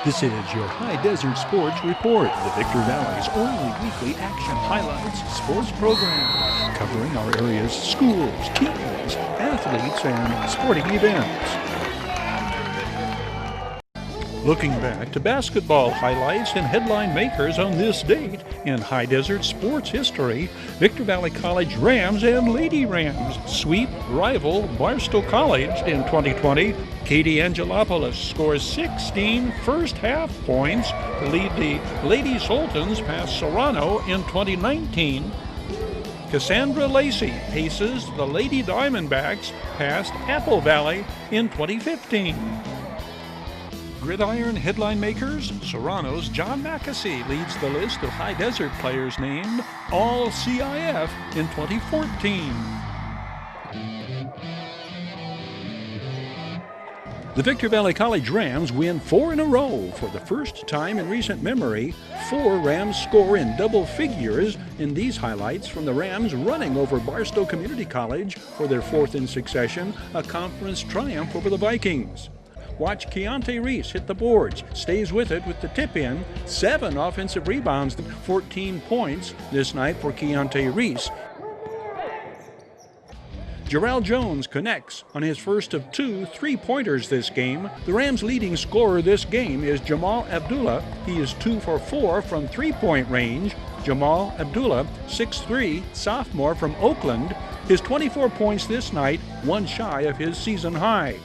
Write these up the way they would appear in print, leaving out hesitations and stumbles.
This is your High Desert Sports Report, the Victor Valley's only weekly action highlights sports program, covering our area's schools, teams, athletes, and sporting events. Looking back to basketball highlights and headline makers on this date in High Desert sports history, Victor Valley College Rams and Lady Rams sweep rival Barstow College in 2020. Katie Angelopoulos scores 16 first-half points to lead the Lady Sultans past Serrano in 2019. Cassandra Lacey paces the Lady Diamondbacks past Apple Valley in 2015. Gridiron headline makers, Serrano's John Mackesy leads the list of High Desert players named All-CIF in 2014. The Victor Valley College Rams win 4 in a row for the first time in recent memory. 4 Rams score in double figures in these highlights from the Rams running over Barstow Community College for their 4th in succession, a conference triumph over the Vikings. Watch Keontae Reese hit the boards, stays with it with the tip-in, 7 offensive rebounds, 14 points this night for Keontae Reese. Jarrell Jones connects on his first of 2 3-pointers this game. The Rams' leading scorer this game is Jamal Abdullah. He is 2 for 4 from 3-point range. Jamal Abdullah, 6'3", sophomore from Oakland. His 24 points this night, 1 shy of his season high.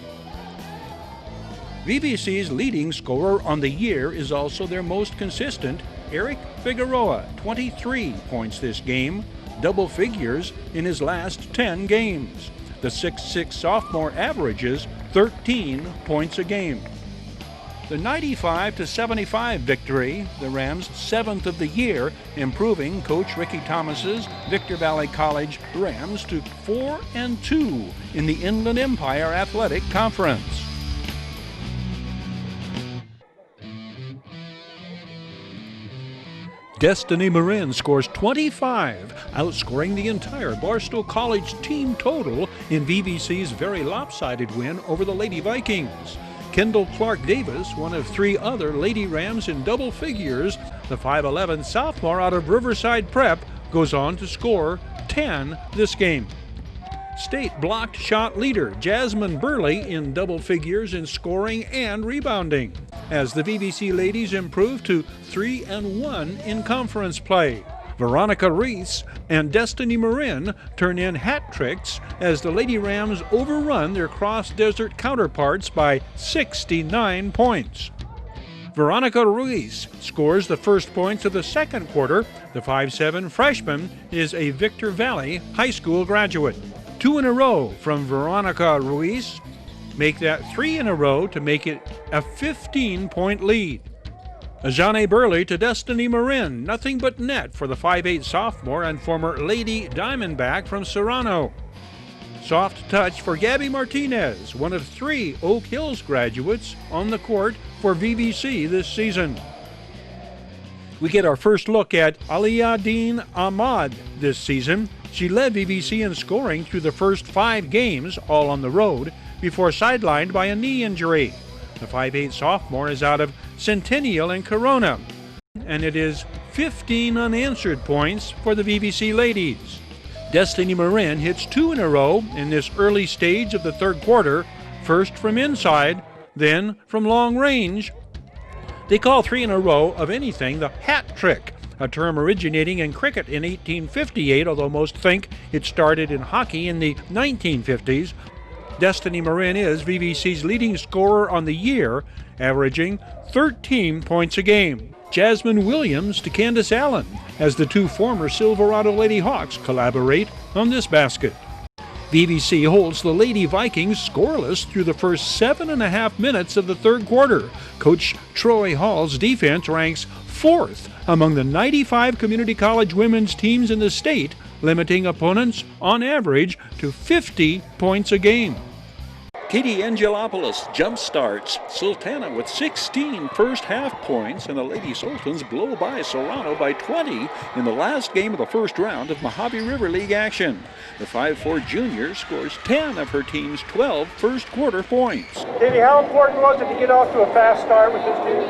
VVC's leading scorer on the year is also their most consistent, Eric Figueroa, 23 points this game, double figures in his last 10 games. The 6'6" sophomore averages 13 points a game. The 95-75 victory, the Rams' 7th of the year, improving Coach Ricky Thomas's Victor Valley College Rams to 4-2 in the Inland Empire Athletic Conference. Destiny Marin scores 25, outscoring the entire Barstow College team total in VVC's very lopsided win over the Lady Vikings. Kendall Clark Davis, one of 3 other Lady Rams in double figures, the 5'11" sophomore out of Riverside Prep, goes on to score 10 this game. State blocked shot leader Jasmine Burley in double figures in scoring and rebounding, as the VVC ladies improve to 3-1 in conference play. Veronica Reese and Destiny Marin turn in hat tricks as the Lady Rams overrun their cross-desert counterparts by 69 points. Veronica Ruiz scores the first points of the second quarter. The 5'7" freshman is a Victor Valley High School graduate. 2 in a row from Veronica Ruiz. Make that 3 in a row to make it a 15-point lead. Ajane Burley to Destiny Marin, nothing but net for the 5'8" sophomore and former Lady Diamondback from Serrano. Soft touch for Gabby Martinez, one of 3 Oak Hills graduates on the court for VVC this season. We get our first look at Aliyah Ahmad this season. She led VVC in scoring through the first 5 games, all on the road, before sidelined by a knee injury. The 5'8" sophomore is out of Centennial and Corona, and it is 15 unanswered points for the VVC ladies. Destiny Marin hits 2 in a row in this early stage of the third quarter, first from inside, then from long range. They call 3 in a row of anything the hat trick, a term originating in cricket in 1858, although most think it started in hockey in the 1950s. Destiny Marin is VVC's leading scorer on the year, averaging 13 points a game. Jasmine Williams to Candace Allen, as the 2 former Silverado Lady Hawks collaborate on this basket. VVC holds the Lady Vikings scoreless through the first 7.5 minutes of the third quarter. Coach Troy Hall's defense ranks 4th among the 95 community college women's teams in the state, limiting opponents on average to 50 points a game. Katie Angelopoulos jump-starts Sultana with 16 first-half points, and the Lady Sultans blow by Serrano by 20 in the last game of the first round of Mojave River League action. The 5'4" junior scores 10 of her team's 12 first-quarter points. Katie, how important was it to get off to a fast start with this team?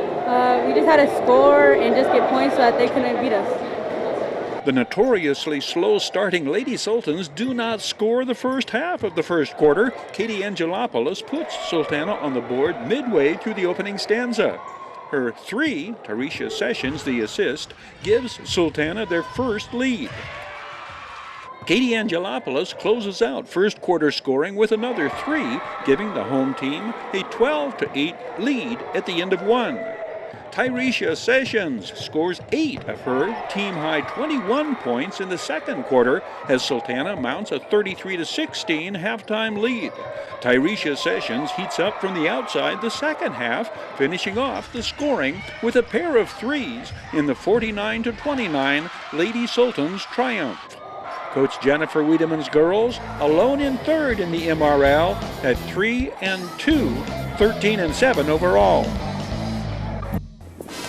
We just had to score and just get points so that they couldn't beat us. The notoriously slow-starting Lady Sultans do not score the first half of the first quarter. Katie Angelopoulos puts Sultana on the board midway through the opening stanza. Her three, Tarisha Sessions, the assist, gives Sultana their first lead. Katie Angelopoulos closes out first quarter scoring with another three, giving the home team a 12-8 lead at the end of one. Tarisha Sessions scores 8 of her team-high 21 points in the second quarter as Sultana mounts a 33-16 halftime lead. Tarisha Sessions heats up from the outside the second half, finishing off the scoring with a pair of threes in the 49-29 Lady Sultans triumph. Coach Jennifer Wiedemann's girls alone in third in the MRL at 3-2, 13-7 overall.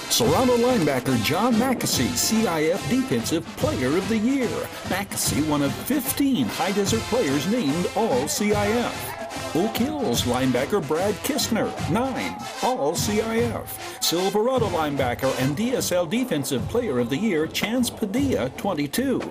Serrano linebacker John Mackesy, CIF Defensive Player of the Year. Mackesy, one of 15 High Desert players named All-CIF. Oak Hills linebacker Brad Kistner, 9, All-CIF. Silverado linebacker and DSL Defensive Player of the Year Chance Padilla, 22.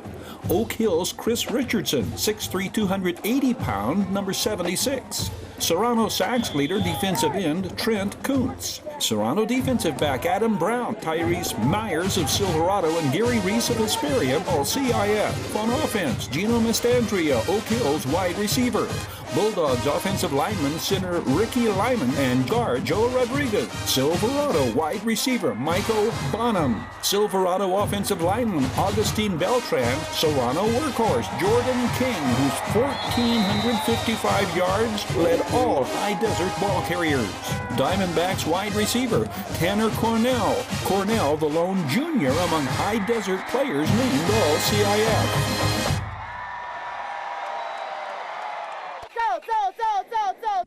Oak Hills Chris Richardson, 6'3", 280-pound, number 76. Serrano sacks leader defensive end Trent Kuntz. Serrano defensive back Adam Brown, Tyrese Myers of Silverado, and Gary Reese of Hesperia, all CIF. On offense, Gino Mastandria, Oak Hills wide receiver. Bulldogs offensive lineman center Ricky Lyman and guard Joe Rodriguez. Silverado wide receiver Michael Bonham. Silverado offensive lineman Augustine Beltran. Serrano workhorse Jordan King, whose 1,455 yards led all High Desert ball carriers. Diamondbacks wide receiver Tanner Cornell. Cornell, the lone junior among High Desert players named All-CIF.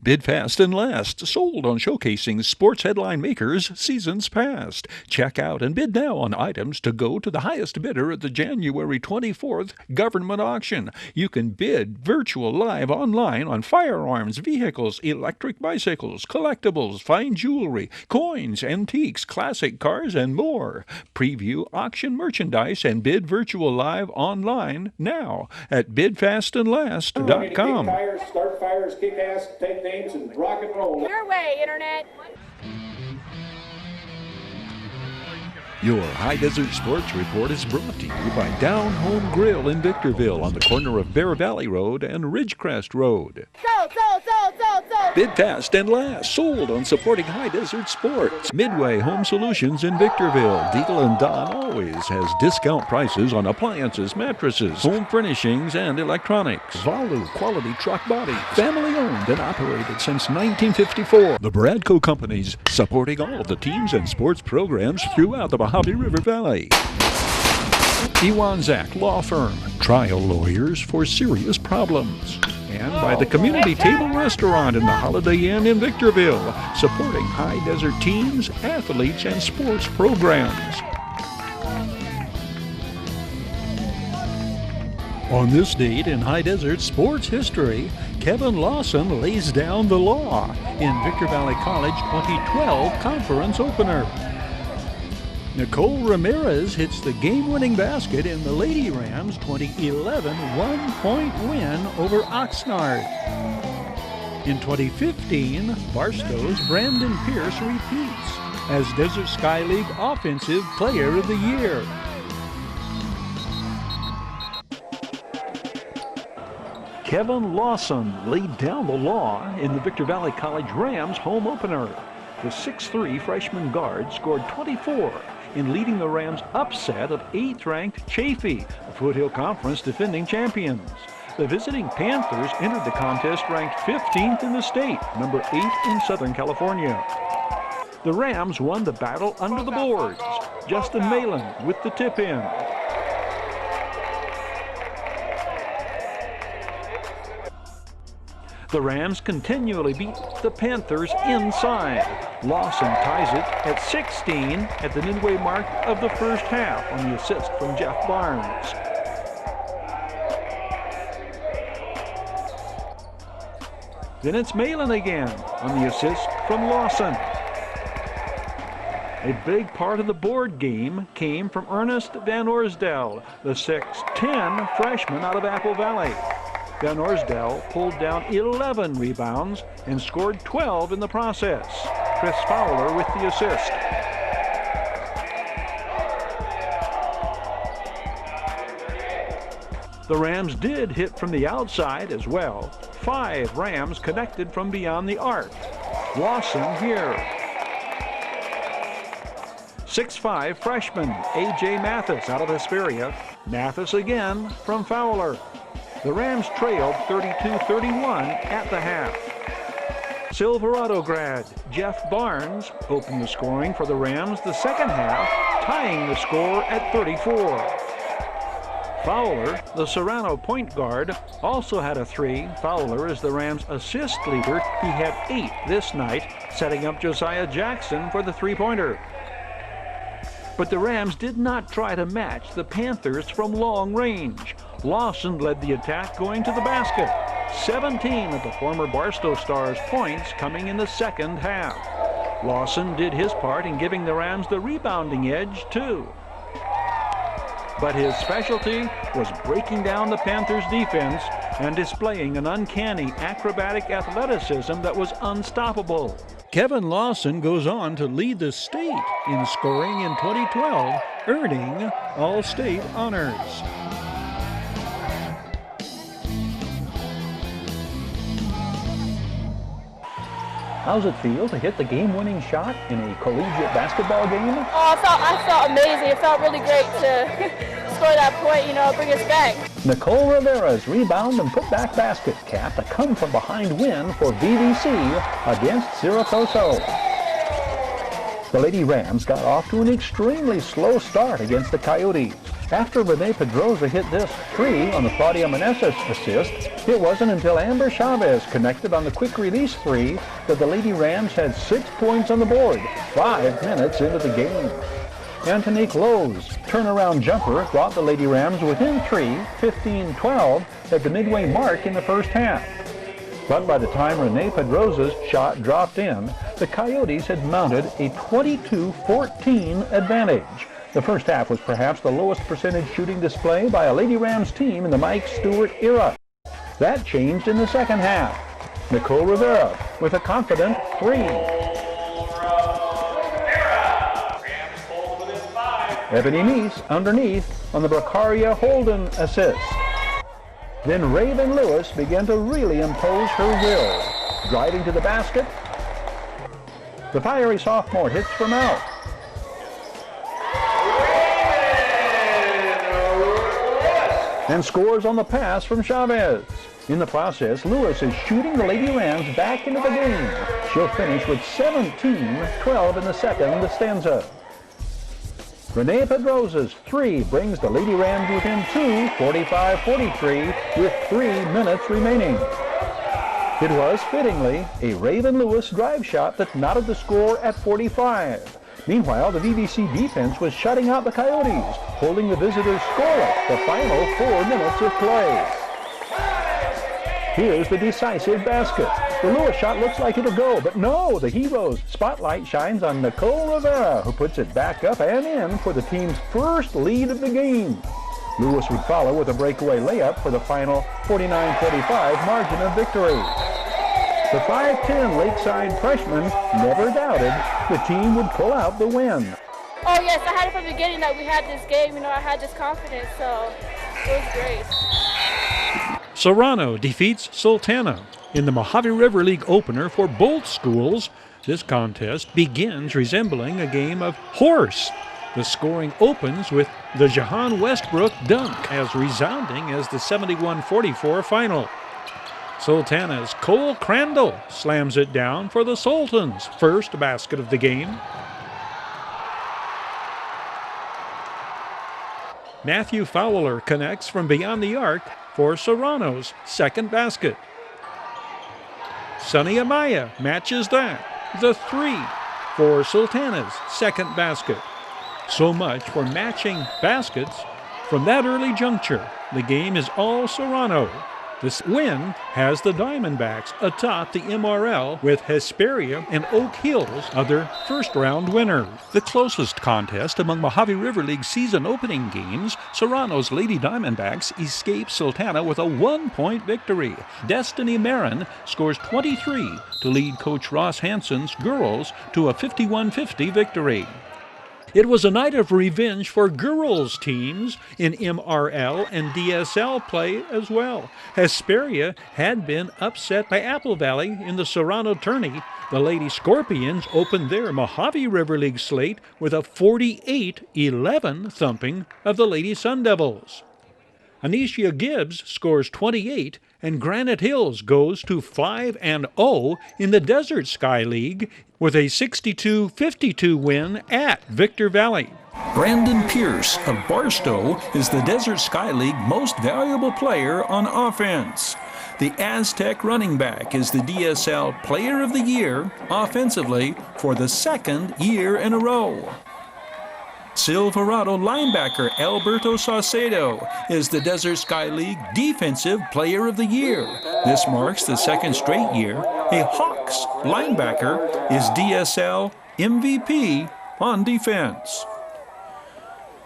Bid fast and last, sold on showcasing sports headline makers seasons past. Check out and bid now on items to go to the highest bidder at the January 24th government auction. You can bid virtual live online on firearms, vehicles, electric bicycles, collectibles, fine jewelry, coins, antiques, classic cars, and more. Preview auction merchandise and bid virtual live online now at bidfastandlast.com. Start fires, kick ass, take names, and rock and roll. Your way, Internet. Your High Desert Sports Report is brought to you by Down Home Grill in Victorville on the corner of Bear Valley Road and Ridgecrest Road. Sold. Bid fast and last, sold on supporting High Desert sports. Midway Home Solutions in Victorville. Deagle and Don always has discount prices on appliances, mattresses, home furnishings, and electronics. Valu Quality Truck Body. Family owned and operated since 1954. The Bradco Companies, supporting all of the teams and sports programs throughout the Mojave River Valley. Iwanzak Law Firm, trial lawyers for serious problems. And by the Community Table Restaurant in the Holiday Inn in Victorville, supporting High Desert teams, athletes, and sports programs. On this date in High Desert sports history, Kevin Lawson lays down the law in Victor Valley College 2012 conference opener. Nicole Ramirez hits the game-winning basket in the Lady Rams' 2011 one-point win over Oxnard. In 2015, Barstow's Brandon Pierce repeats as Desert Sky League Offensive Player of the Year. Kevin Lawson laid down the law in the Victor Valley College Rams home opener. The 6'3" freshman guard scored 24 in leading the Rams' upset of 8th-ranked Chaffee, the Foothill Conference defending champions. The visiting Panthers entered the contest ranked 15th in the state, number 8 in Southern California. The Rams won the battle under the boards. Justin Malin with the tip-in. The Rams continually beat the Panthers inside. Lawson ties it at 16 at the midway mark of the first half on the assist from Jeff Barnes. Then it's Malin again on the assist from Lawson. A big part of the board game came from Ernest Van Orsdel, the 6'10" freshman out of Apple Valley. Van Orsdel pulled down 11 rebounds and scored 12 in the process. Chris Fowler with the assist. The Rams did hit from the outside as well. 5 Rams connected from beyond the arc. Lawson here. 6'5" freshman A.J. Mathis out of Hesperia. Mathis again from Fowler. The Rams trailed 32-31 at the half. Silverado grad Jeff Barnes opened the scoring for the Rams the second half, tying the score at 34. Fowler, the Serrano point guard, also had a 3. Fowler is the Rams' assist leader. He had 8 this night, setting up Josiah Jackson for the three-pointer. But the Rams did not try to match the Panthers from long range. Lawson led the attack going to the basket. 17 of the former Barstow Stars points coming in the second half. Lawson did his part in giving the Rams the rebounding edge too. But his specialty was breaking down the Panthers' defense and displaying an uncanny acrobatic athleticism that was unstoppable. Kevin Lawson goes on to lead the state in scoring in 2012, earning All-State honors. How's it feel to hit the game-winning shot in a collegiate basketball game? Oh, I felt amazing. It felt really great to score that point, bring us back. Nicole Rivera's rebound and putback basket capped a come-from-behind win for VVC against Siracoso. The Lady Rams got off to an extremely slow start against the Coyotes. After Renee Pedroza hit this 3 on the Claudia Meneses assist, it wasn't until Amber Chavez connected on the quick release 3 that the Lady Rams had 6 points on the board, 5 minutes into the game. Antonique Lowe's turnaround jumper brought the Lady Rams within 3, 15-12 at the midway mark in the first half. But by the time Renee Pedroza's shot dropped in, the Coyotes had mounted a 22-14 advantage. The first half was perhaps the lowest percentage shooting display by a Lady Rams team in the Mike Stewart era. That changed in the second half. Nicole Rivera with a confident 3. Ebony Neese underneath on the Bracaria Holden assist. Then Raven Lewis began to really impose her will. Driving to the basket, the fiery sophomore hits from out. And scores on the pass from Chavez. In the process, Lewis is shooting the Lady Rams back into the game. She'll finish with 17-12 in the second stanza. Renee Pedroza's 3 brings the Lady Rams within 2, 45-43, with 3 minutes remaining. It was, fittingly, a Raven Lewis drive shot that knotted the score at 45. Meanwhile, the VVC defense was shutting out the Coyotes, holding the visitors scoreless the final 4 minutes of play. Here's the decisive basket. The Lewis shot looks like it'll go, but no, the Heroes' spotlight shines on Nicole Rivera, who puts it back up and in for the team's first lead of the game. Lewis would follow with a breakaway layup for the final 49-45 margin of victory. The 5'10" Lakeside freshman never doubted the team would pull out the win. Oh yes, I had it from the beginning that we had this game, I had this confidence, so it was great. Serrano defeats Sultana in the Mojave River League opener for both schools. This contest begins resembling a game of horse. The scoring opens with the Jahan Westbrook dunk as resounding as the 71-44 final. Sultana's Cole Crandall slams it down for the Sultans' first basket of the game. Matthew Fowler connects from beyond the arc for Serrano's second basket. Sonny Amaya matches that, the 3 for Sultana's second basket. So much for matching baskets. From that early juncture, the game is all Serrano. This win has the Diamondbacks atop the MRL with Hesperia and Oak Hills other first-round winners. The closest contest among Mojave River League season opening games, Serrano's Lady Diamondbacks escape Sultana with a 1-point victory. Destiny Marin scores 23 to lead Coach Ross Hansen's girls to a 51-50 victory. It was a night of revenge for girls' teams in MRL and DSL play as well. Hesperia had been upset by Apple Valley in the Serrano tourney. The Lady Scorpions opened their Mojave River League slate with a 48-11 thumping of the Lady Sun Devils. Anicia Gibbs scores 28, and Granite Hills goes to 5-0 in the Desert Sky League with a 62-52 win at Victor Valley. Brandon Pierce of Barstow is the Desert Sky League most valuable player on offense. The Aztec running back is the DSL Player of the Year offensively for the second year in a row. Silverado linebacker Alberto Saucedo is the Desert Sky League Defensive Player of the Year. This marks the second straight year a Hawks linebacker is DSL MVP on defense.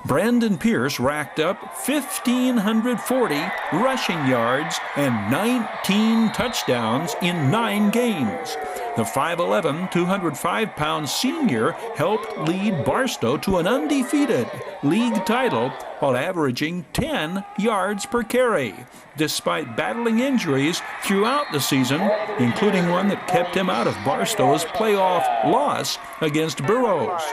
Brandon Pierce racked up 1,540 rushing yards and 19 touchdowns in 9 games. The 5'11", 205-pound senior helped lead Barstow to an undefeated league title while averaging 10 yards per carry, despite battling injuries throughout the season, including one that kept him out of Barstow's playoff loss against Burroughs.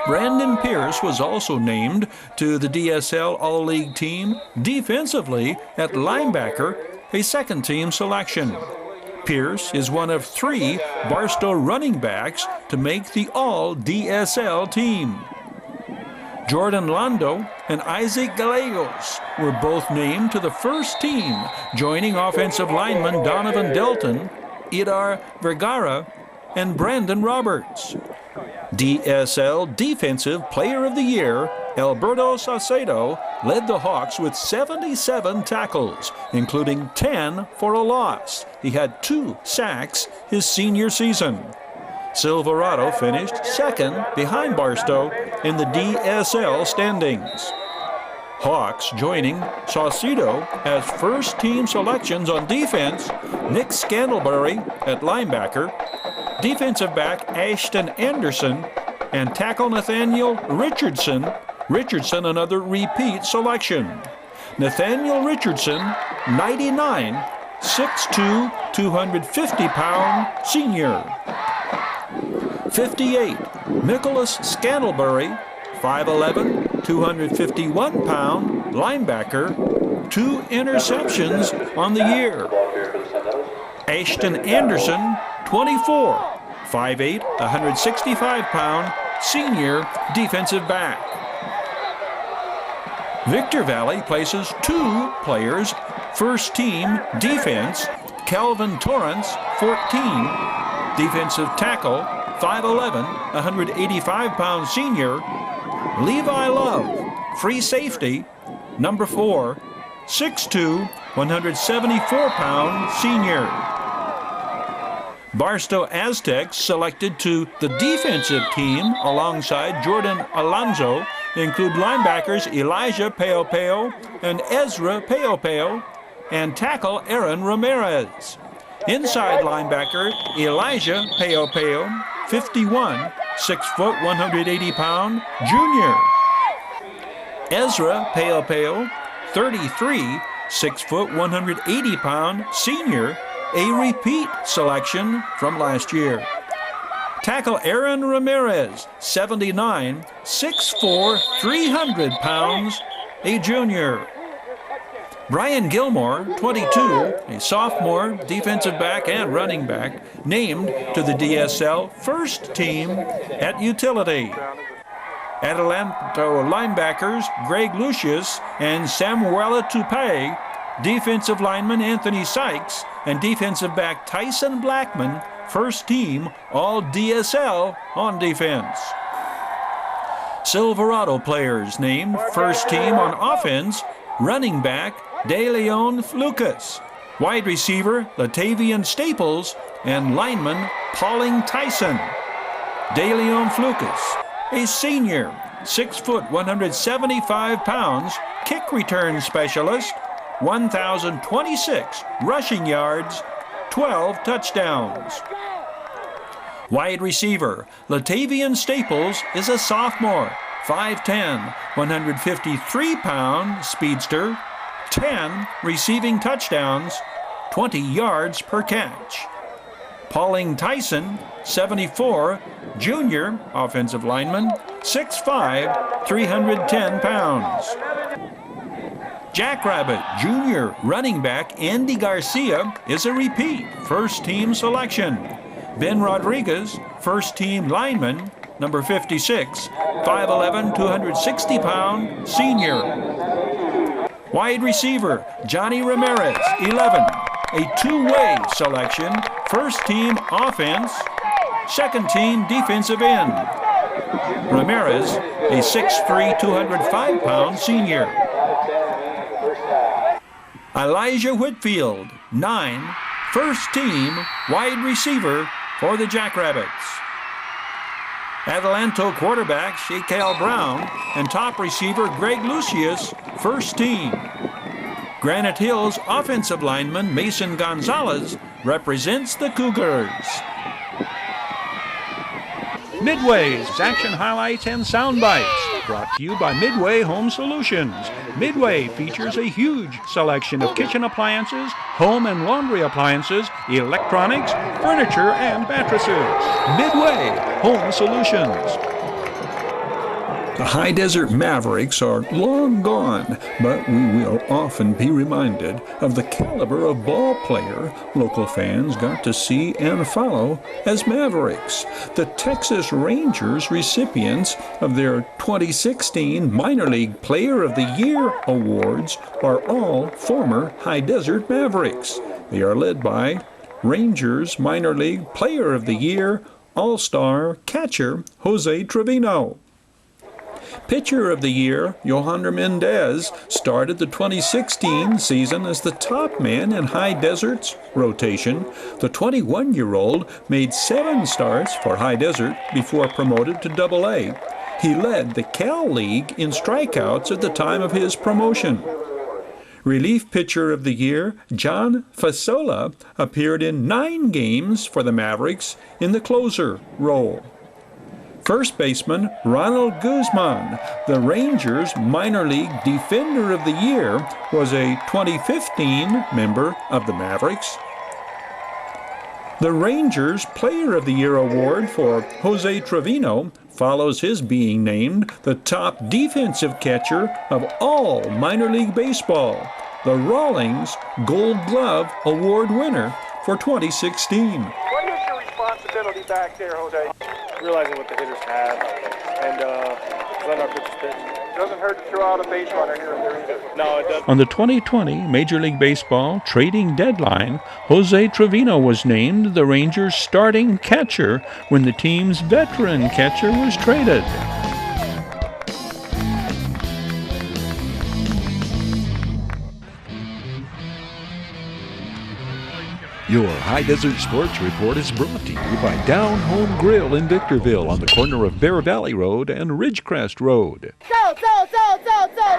Brandon Pierce was also named to the DSL All-League team defensively at linebacker, a second-team selection. Pierce is one of 3 Barstow running backs to make the All-DSL team. Jordan Londo and Isaac Gallegos were both named to the first team, joining offensive lineman Donovan Delton, Idar Vergara, and Brandon Roberts. DSL Defensive Player of the Year, Alberto Saucedo, led the Hawks with 77 tackles, including 10 for a loss. He had 2 sacks his senior season. Silverado finished second behind Barstow in the DSL standings. Hawks joining Saucedo as first-team selections on defense, Nick Scandalbury at linebacker, defensive back Ashton Anderson, and tackle Nathaniel Richardson. Richardson, another repeat selection. Nathaniel Richardson, 99, 6'2", 250-pound senior. 58, Nicholas Scandalbury, 5'11", 251-pound linebacker, 2 interceptions on the year. Ashton Anderson, 24, 5'8", 165-pound senior defensive back. Victor Valley places 2 players, first team defense, Calvin Torrance, 14, defensive tackle, 5'11", 185-pound senior, Levi Love, free safety, number 4, 6'2", 174-pound senior. Barstow Aztecs selected to the defensive team alongside Jordan Alonzo include linebackers Elijah Peopeo and Ezra Peopeo and tackle Aaron Ramirez. Inside linebacker Elijah Peopeo, 51, 6 foot, 180-pound junior. Ezra Peopeo, 33, 6 foot, 180-pound senior, a repeat selection from last year. Tackle Aaron Ramirez, 79, 6'4", 300 pounds, a junior. Brian Gilmore, 22, a sophomore, defensive back and running back, named to the DSL first team at utility. Adelanto linebackers Greg Lucius and Samuela Tupe, defensive lineman Anthony Sykes, and defensive back Tyson Blackman, first team all DSL on defense. Silverado players named first team on offense, running back De Leon Lucas. Wide receiver, Latavian Staples, and lineman, Pauling Tyson. De Leon Lucas, a senior, 6 foot, 175 pounds, kick return specialist, 1,026 rushing yards, 12 touchdowns. Wide receiver, Latavian Staples is a sophomore, 5'10", 153-pound speedster, 10 receiving touchdowns, 20 yards per catch. Pauling Tyson, 74, junior offensive lineman, 6'5", 310 pounds. Jackrabbit junior running back Andy Garcia is a repeat first-team selection. Ben Rodriguez, first-team lineman, number 56, 5'11", 260-pound senior. Wide receiver Johnny Ramirez, 11, a two-way selection, first-team offense, second-team defensive end. Ramirez, a 6'3", 205-pound senior. Elijah Whitfield, 9, first-team wide receiver for the Jackrabbits. Adelanto quarterback Shaquille Brown and top receiver Greg Lucius, first team. Granite Hills offensive lineman Mason Gonzalez represents the Cougars. Midway's action highlights and sound bites, brought to you by Midway Home Solutions. Midway features a huge selection of kitchen appliances, home and laundry appliances, electronics, furniture, and mattresses. Midway Home Solutions. The High Desert Mavericks are long gone, but we will often be reminded of the caliber of ball player local fans got to see and follow as Mavericks. The Texas Rangers recipients of their 2016 Minor League Player of the Year awards are all former High Desert Mavericks. They are led by Rangers Minor League Player of the Year All-Star catcher Jose Trevino. Pitcher of the Year, Yohander Mendez, started the 2016 season as the top man in High Desert's rotation. The 21-year-old made 7 starts for High Desert before promoted to Double-A. He led the Cal League in strikeouts at the time of his promotion. Relief Pitcher of the Year, John Fasola, appeared in 9 games for the Mavericks in the closer role. First baseman Ronald Guzman, the Rangers Minor League Defender of the Year, was a 2015 member of the Mavericks. The Rangers Player of the Year award for Jose Trevino follows his being named the top defensive catcher of all minor league baseball, the Rawlings Gold Glove Award winner for 2016. What is your responsibility back there, Jose? Realizing what the hitters have and letting our pitchers pitch. It doesn't hurt to throw out a base runner here and there either. No, it doesn't. On the 2020 Major League Baseball trading deadline, Jose Trevino was named the Rangers' starting catcher when the team's veteran catcher was traded. Your High Desert Sports Report is brought to you by Down Home Grill in Victorville on the corner of Bear Valley Road and Ridgecrest Road. Sold.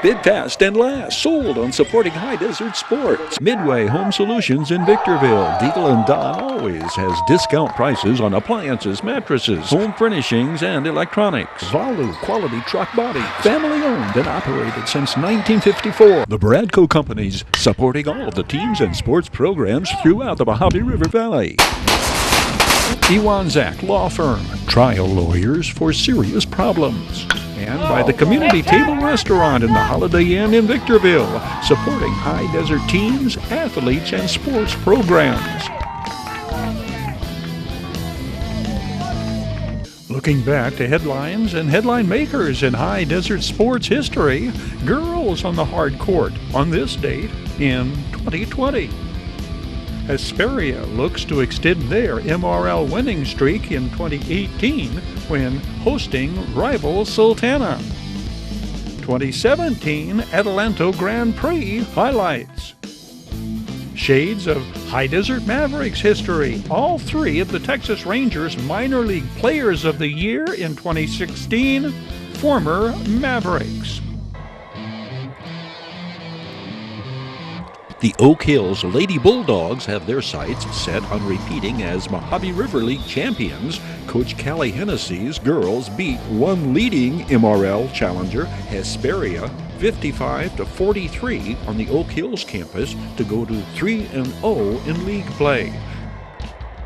Bid fast and last. Sold on supporting High Desert Sports. Midway Home Solutions in Victorville. Deagle & Don always has discount prices on appliances, mattresses, home furnishings, and electronics. Valu Quality Truck Body. Family owned and operated since 1954. The Bradco Companies supporting all of the teams and sports programs throughout the Mojave River Valley. Iwanzak Law Firm, trial lawyers for serious problems. And by the Community Table Restaurant in the Holiday Inn in Victorville, supporting High Desert teams, athletes, and sports programs. Looking back to headlines and headline makers in High Desert sports history, girls on the hard court on this date in 2020. Hesperia looks to extend their MRL winning streak in 2018 when hosting rival Sultana. 2017 Adelanto Grand Prix highlights. Shades of High Desert Mavericks history. All three of the Texas Rangers Minor League Players of the Year in 2016, former Mavericks. The Oak Hills Lady Bulldogs have their sights set on repeating as Mojave River League champions. Coach Callie Hennessy's girls beat one leading MRL challenger, Hesperia, 55-43 on the Oak Hills campus to go to 3-0 in league play.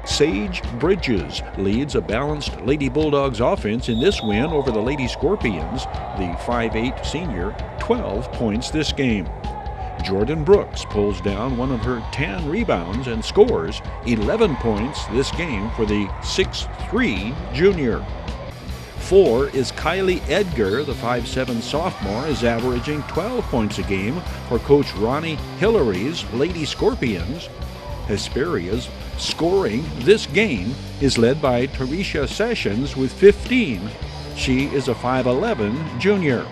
Sage Bridges leads a balanced Lady Bulldogs offense in this win over the Lady Scorpions. The 5'8 senior, 12 points this game. Jordan Brooks pulls down one of her 10 rebounds and scores 11 points this game for the 6'3 junior. 4 is Kylie Edgar. The 5'7 sophomore is averaging 12 points a game for Coach Ronnie Hillary's Lady Scorpions. Hesperia's scoring this game is led by Tarisha Sessions with 15. She is a 5'11 junior.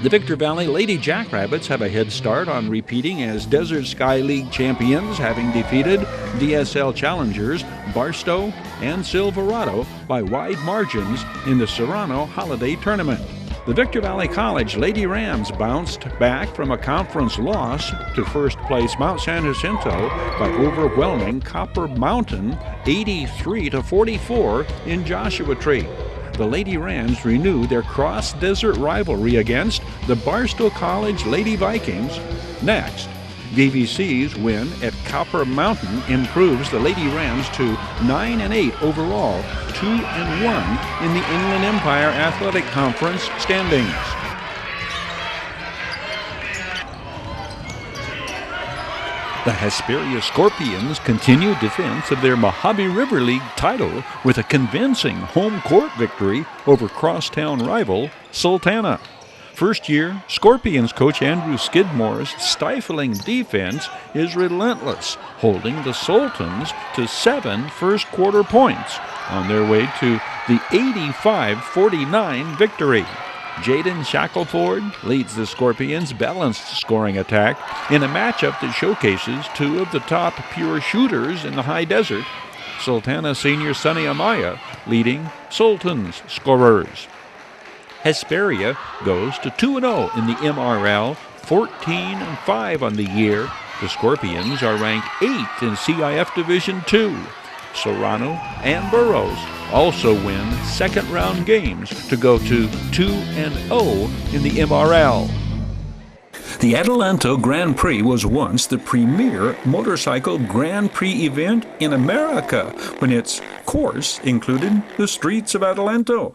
The Victor Valley Lady Jackrabbits have a head start on repeating as Desert Sky League champions, having defeated DSL challengers Barstow and Silverado by wide margins in the Serrano Holiday Tournament. The Victor Valley College Lady Rams bounced back from a conference loss to first place Mount San Jacinto by overwhelming Copper Mountain 83-44 in Joshua Tree. The Lady Rams renew their cross-desert rivalry against the Barstow College Lady Vikings. Next, VVC's win at Copper Mountain improves the Lady Rams to 9-8 overall, 2-1 in the Inland Empire Athletic Conference standings. The Hesperia Scorpions continue defense of their Mojave River League title with a convincing home court victory over crosstown rival Sultana. First-year Scorpions coach Andrew Skidmore's stifling defense is relentless, holding the Sultans to 7 first-quarter points on their way to the 85-49 victory. Jaden Shackelford leads the Scorpions' balanced scoring attack in a matchup that showcases two of the top pure shooters in the high desert, Sultana senior Sunny Amaya leading Sultan's scorers. Hesperia goes to 2-0 in the MRL, 14-5 on the year. The Scorpions are ranked 8th in CIF Division II. Serrano and Burroughs also win second-round games to go to 2-0 in the MRL. The Adelanto Grand Prix was once the premier motorcycle Grand Prix event in America when its course included the streets of Adelanto.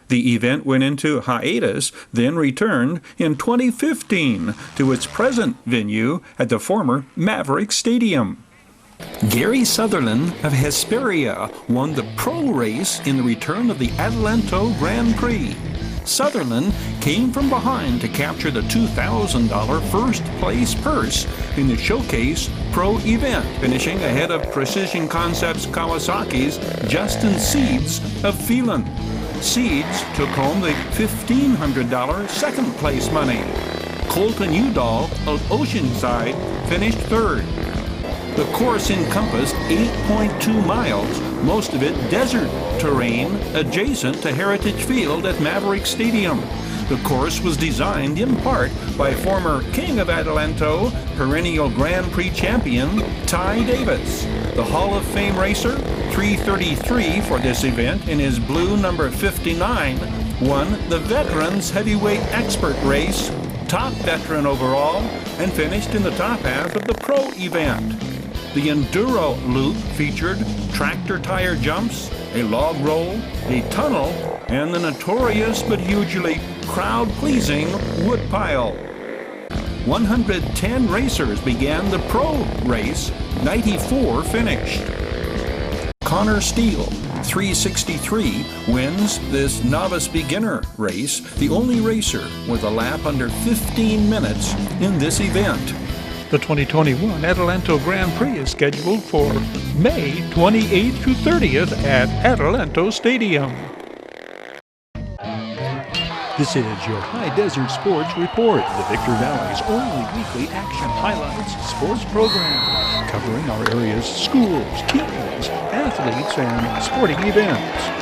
The event went into hiatus, then returned in 2015 to its present venue at the former Maverick Stadium. Gary Sutherland of Hesperia won the pro race in the return of the Adelanto Grand Prix. Sutherland came from behind to capture the $2,000 first place purse in the Showcase Pro event, finishing ahead of Precision Concepts Kawasaki's Justin Seeds of Phelan. Seeds took home the $1,500 second place money. Colton Udall of Oceanside finished third. The course encompassed 8.2 miles, most of it desert terrain adjacent to Heritage Field at Maverick Stadium. The course was designed in part by former King of Adelanto, perennial Grand Prix champion Ty Davis. The Hall of Fame racer, 333 for this event in his blue number 59, won the Veterans Heavyweight Expert race, top veteran overall, and finished in the top half of the pro event. The Enduro Loop featured tractor tire jumps, a log roll, a tunnel, and the notorious but hugely crowd-pleasing woodpile. 110 racers began the pro race, 94 finished. Connor Steele, 363, wins this novice beginner race, the only racer with a lap under 15 minutes in this event. The 2021 Adelanto Grand Prix is scheduled for May 28th through 30th at Adelanto Stadium. This is your High Desert Sports Report, the Victor Valley's only weekly action highlights sports program. covering our area's schools, teams, athletes, and sporting events.